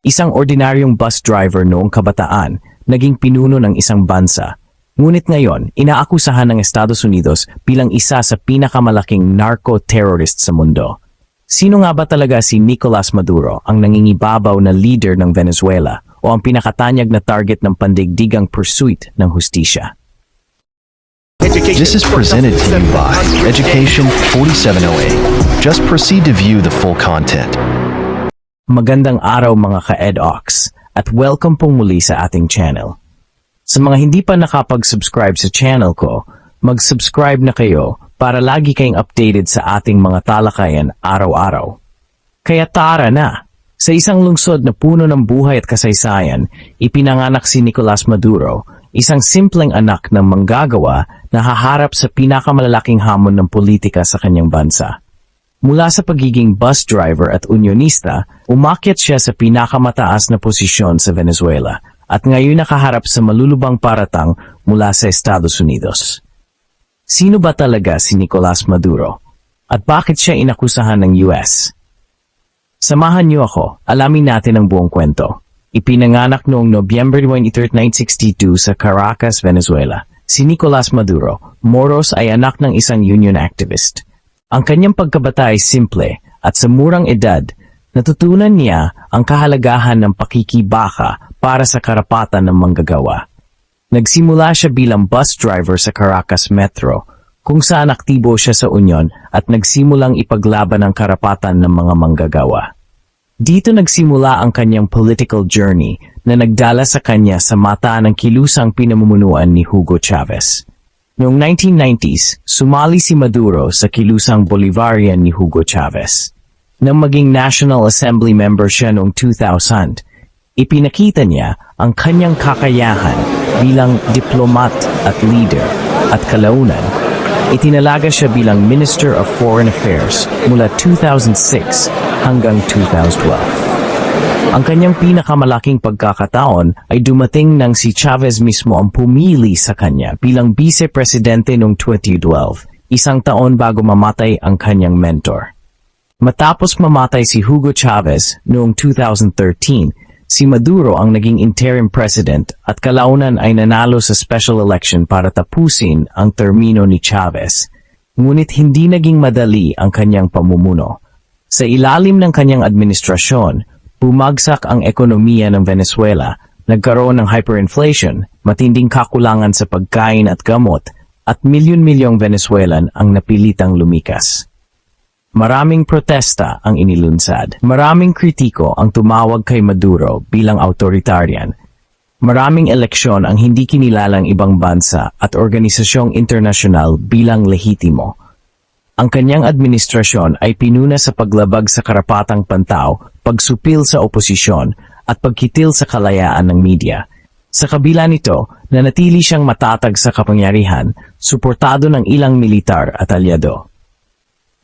Isang ordinaryong bus driver noong kabataan, naging pinuno ng isang bansa. Ngunit ngayon, inaakusahan ng Estados Unidos bilang isa sa pinakamalaking narco-terrorist sa mundo. Sino nga ba talaga si Nicolas Maduro, ang nangingibabaw na leader ng Venezuela o ang pinakatanyag na target ng pandigdigang pursuit ng hustisya? This is presented to you by Education 4708. Just proceed to view the full content. Magandang araw mga ka-EDOX at welcome pong muli sa ating channel. Sa mga hindi pa nakapag-subscribe sa channel ko, mag-subscribe na kayo para lagi kayong updated sa ating mga talakayan araw-araw. Kaya tara na! Sa isang lungsod na puno ng buhay at kasaysayan, ipinanganak si Nicolas Maduro, isang simpleng anak ng manggagawa na haharap sa pinakamalalaking hamon ng politika sa kanyang bansa. Mula sa pagiging bus driver at unionista, umakyat siya sa pinakamataas na posisyon sa Venezuela at ngayon nakaharap sa malulubang paratang mula sa Estados Unidos. Sino ba talaga si Nicolas Maduro? At bakit siya inakusahan ng US? Samahan niyo ako, alamin natin ang buong kwento. Ipinanganak noong Nobyembre 23, 1962 sa Caracas, Venezuela. Si Nicolas Maduro, Moros ay anak ng isang union activist. Ang kanyang pagkabata ay simple at sa murang edad, natutunan niya ang kahalagahan ng pakikibaka para sa karapatan ng manggagawa. Nagsimula siya bilang bus driver sa Caracas Metro, kung saan aktibo siya sa union at nagsimulang ipaglaban ang karapatan ng mga manggagawa. Dito nagsimula ang kanyang political journey na nagdala sa kanya sa mata ng kilusang pinamumunuan ni Hugo Chavez. Noong 1990s, sumali si Maduro sa kilusang Bolivarian ni Hugo Chavez. Nang maging National Assembly member siya noong 2000, ipinakita niya ang kanyang kakayahan bilang diplomat at leader at kalaunan. Itinalaga siya bilang Minister of Foreign Affairs mula 2006 hanggang 2012. Ang kanyang pinakamalaking pagkakataon ay dumating nang si Chavez mismo ang pumili sa kanya bilang vice-presidente noong 2012, isang taon bago mamatay ang kanyang mentor. Matapos mamatay si Hugo Chavez noong 2013, si Maduro ang naging interim president at kalaunan ay nanalo sa special election para tapusin ang termino ni Chavez. Ngunit hindi naging madali ang kanyang pamumuno. Sa ilalim ng kanyang administrasyon, bumagsak ang ekonomiya ng Venezuela, nagkaroon ng hyperinflation, matinding kakulangan sa pagkain at gamot, at milyon-milyong Venezuelan ang napilitang lumikas. Maraming protesta ang inilunsad. Maraming kritiko ang tumawag kay Maduro bilang authoritarian. Maraming eleksyon ang hindi kinilalang ibang bansa at organisasyong internasyonal bilang lehitimo. Ang kanyang administrasyon ay pinuna sa paglabag sa karapatang pantao, pagsupil sa oposisyon, at pagkitil sa kalayaan ng media. Sa kabila nito, nanatili siyang matatag sa kapangyarihan, suportado ng ilang militar at alyado.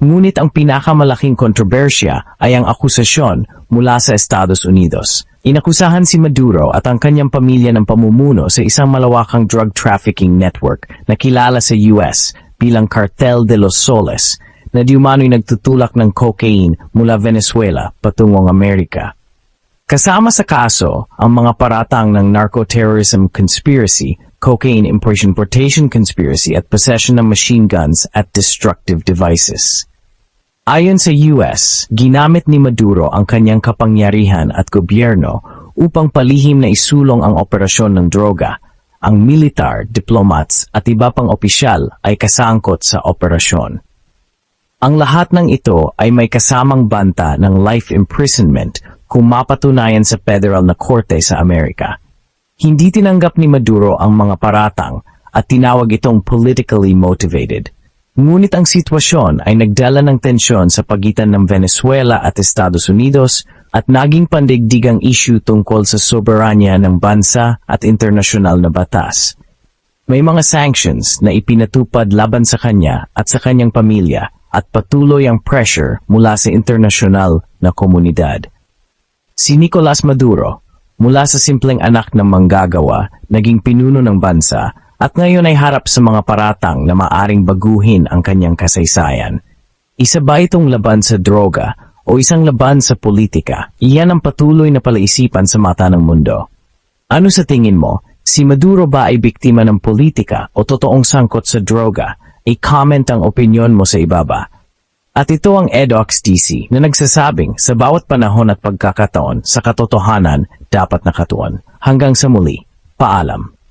Ngunit ang pinakamalaking kontrobersya ay ang akusasyon mula sa Estados Unidos. Inakusahan si Maduro at ang kanyang pamilya ng pamumuno sa isang malawakang drug trafficking network na kilala sa US bilang Cartel de los Soles na diumano'y nagtutulak ng cocaine mula Venezuela patungong Amerika. Kasama sa kaso ang mga paratang ng narco-terrorism conspiracy, cocaine importation conspiracy at possession ng machine guns at destructive devices. Ayon sa US, ginamit ni Maduro ang kanyang kapangyarihan at gobyerno upang palihim na isulong ang operasyon ng droga. Ang militar, diplomats at iba pang opisyal ay kasangkot sa operasyon. Ang lahat ng ito ay may kasamang banta ng life imprisonment kung mapatunayan sa federal na korte sa Amerika. Hindi tinanggap ni Maduro ang mga paratang at tinawag itong politically motivated. Ngunit ang sitwasyon ay nagdala ng tensyon sa pagitan ng Venezuela at Estados Unidos at naging pandigdigang issue tungkol sa soberanya ng bansa at internasyonal na batas. May mga sanctions na ipinatupad laban sa kanya at sa kanyang pamilya at patuloy ang pressure mula sa internasyonal na komunidad. Si Nicolas Maduro, mula sa simpleng anak ng manggagawa, naging pinuno ng bansa at ngayon ay harap sa mga paratang na maaring baguhin ang kanyang kasaysayan. Isa ba itong laban sa droga o isang laban sa politika, iyan ang patuloy na palaisipan sa mata ng mundo. Ano sa tingin mo, si Maduro ba ay biktima ng politika o totoong sangkot sa droga? I-comment ang opinyon mo sa ibaba. At ito ang Edox TC na nagsasabing sa bawat panahon at pagkakataon sa katotohanan dapat nakatuon. Hanggang sa muli, paalam.